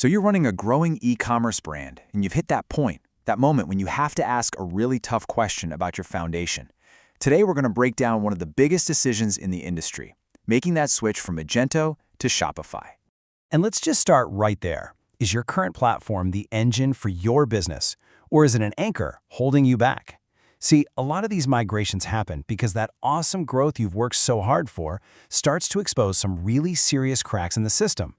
So you're running a growing e-commerce brand, and you've hit that point, that moment when you have to ask a really tough question about your foundation. Today, we're going to break down one of the biggest decisions in the industry, making that switch from Magento to Shopify. And let's just start right there. Is your current platform the engine for your business, or is it an anchor holding you back? See, a lot of these migrations happen because that awesome growth you've worked so hard for starts to expose some really serious cracks in the system.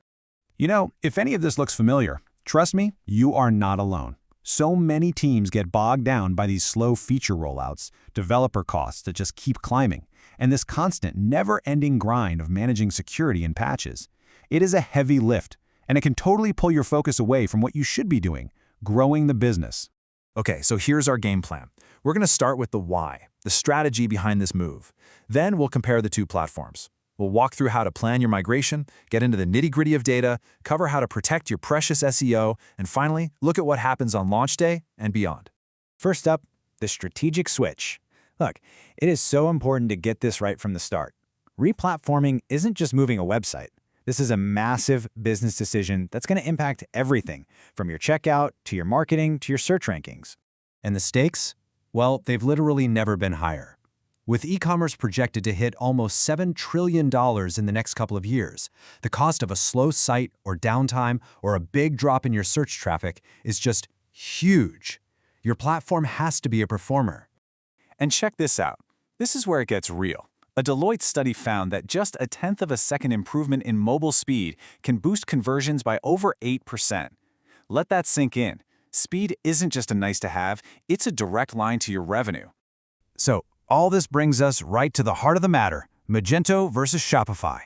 You know, if any of this looks familiar, trust me, you are not alone. So many teams get bogged down by these slow feature rollouts, developer costs that just keep climbing, and this constant, never-ending grind of managing security and patches. It is a heavy lift, and it can totally pull your focus away from what you should be doing, growing the business. Okay, so here's our game plan. We're going to start with the why, the strategy behind this move. Then we'll compare the two platforms. We'll walk through how to plan your migration, get into the nitty-gritty of data, cover how to protect your precious SEO, and finally, look at what happens on launch day and beyond. First up, the strategic switch. Look, it is so important to get this right from the start. Replatforming isn't just moving a website. This is a massive business decision that's going to impact everything, from your checkout to your marketing to your search rankings. And the stakes? Well, they've literally never been higher. With e-commerce projected to hit almost $7 trillion in the next couple of years, the cost of a slow site or downtime or a big drop in your search traffic is just huge. Your platform has to be a performer. And check this out. This is where it gets real. A Deloitte study found that just a tenth of a second improvement in mobile speed can boost conversions by over 8%. Let that sink in. Speed isn't just a nice-to-have, it's a direct line to your revenue. So, all this brings us right to the heart of the matter, Magento versus Shopify.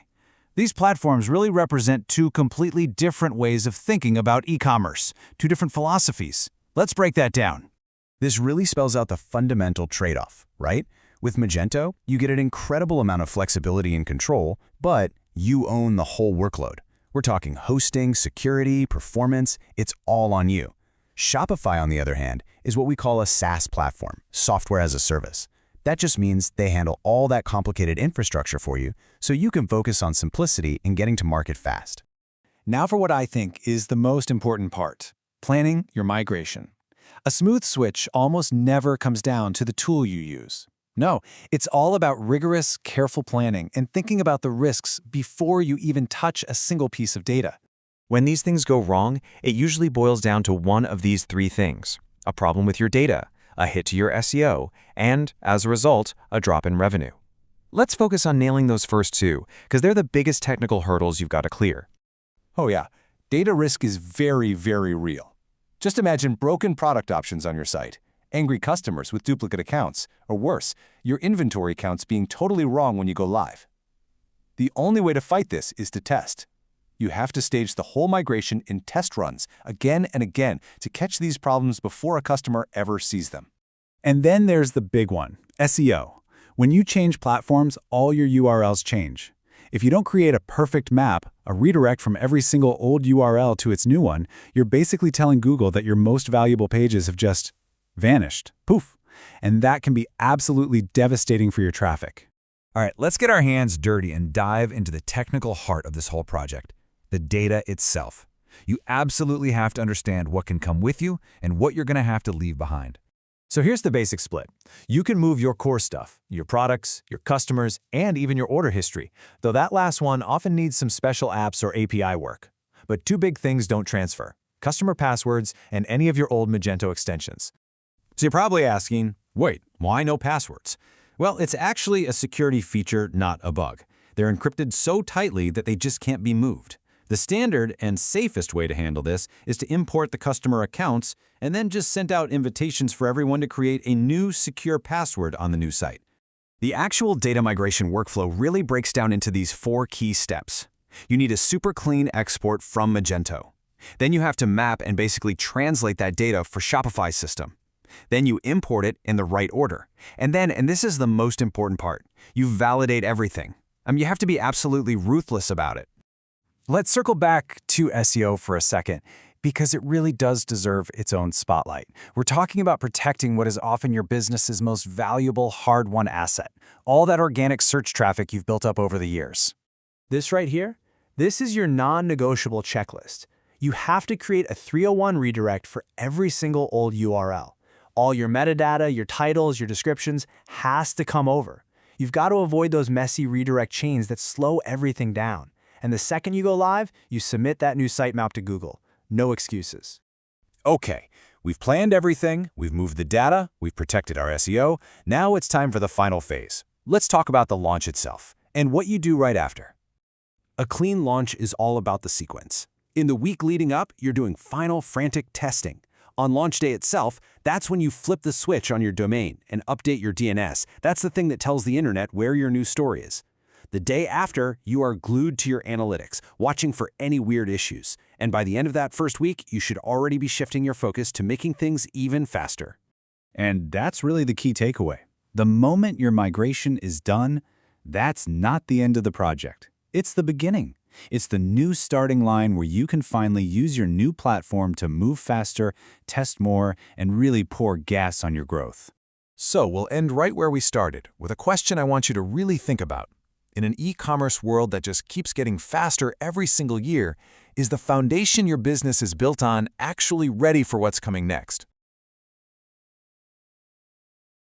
These platforms really represent two completely different ways of thinking about e-commerce, two different philosophies. Let's break that down. This really spells out the fundamental trade-off, right? With Magento, you get an incredible amount of flexibility and control, but you own the whole workload. We're talking hosting, security, performance, it's all on you. Shopify, on the other hand, is what we call a SaaS platform, software as a service. That just means they handle all that complicated infrastructure for you, so you can focus on simplicity and getting to market fast. Now for what I think is the most important part, planning your migration. A smooth switch almost never comes down to the tool you use. No, it's all about rigorous, careful planning and thinking about the risks before you even touch a single piece of data. When these things go wrong, it usually boils down to one of these three things: a problem with your data, a hit to your SEO, and, as a result, a drop in revenue. Let's focus on nailing those first two, because they're the biggest technical hurdles you've got to clear. Oh yeah, data risk is very, very real. Just imagine broken product options on your site, angry customers with duplicate accounts, or worse, your inventory counts being totally wrong when you go live. The only way to fight this is to test. You have to stage the whole migration in test runs again and again to catch these problems before a customer ever sees them. And then there's the big one, SEO. When you change platforms, all your URLs change. If you don't create a perfect map, a redirect from every single old URL to its new one, you're basically telling Google that your most valuable pages have just vanished. Poof. And that can be absolutely devastating for your traffic. All right, let's get our hands dirty and dive into the technical heart of this whole project, the data itself. You absolutely have to understand what can come with you and what you're going to have to leave behind. So here's the basic split. You can move your core stuff, your products, your customers, and even your order history, though that last one often needs some special apps or API work. But two big things don't transfer: customer passwords and any of your old Magento extensions. So you're probably asking, wait, why no passwords? Well, it's actually a security feature, not a bug. They're encrypted so tightly that they just can't be moved. The standard and safest way to handle this is to import the customer accounts and then just send out invitations for everyone to create a new secure password on the new site. The actual data migration workflow really breaks down into these 4 key steps. You need a super clean export from Magento. Then you have to map and basically translate that data for Shopify's system. Then you import it in the right order. And then, and this is the most important part, you validate everything. You have to be absolutely ruthless about it. Let's circle back to SEO for a second, because it really does deserve its own spotlight. We're talking about protecting what is often your business's most valuable, hard-won asset, all that organic search traffic you've built up over the years. This right here, this is your non-negotiable checklist. You have to create a 301 redirect for every single old URL. All your metadata, your titles, your descriptions has to come over. You've got to avoid those messy redirect chains that slow everything down. And the second you go live, you submit that new sitemap to Google. No excuses. Okay, we've planned everything, we've moved the data, we've protected our SEO. Now it's time for the final phase. Let's talk about the launch itself and what you do right after. A clean launch is all about the sequence. In the week leading up, you're doing final frantic testing. On launch day itself, that's when you flip the switch on your domain and update your DNS. That's the thing that tells the internet where your new store is. The day after, you are glued to your analytics, watching for any weird issues. And by the end of that first week, you should already be shifting your focus to making things even faster. And that's really the key takeaway. The moment your migration is done, that's not the end of the project. It's the beginning. It's the new starting line where you can finally use your new platform to move faster, test more, and really pour gas on your growth. So we'll end right where we started, with a question I want you to really think about. In an e-commerce world that just keeps getting faster every single year, is the foundation your business is built on actually ready for what's coming next?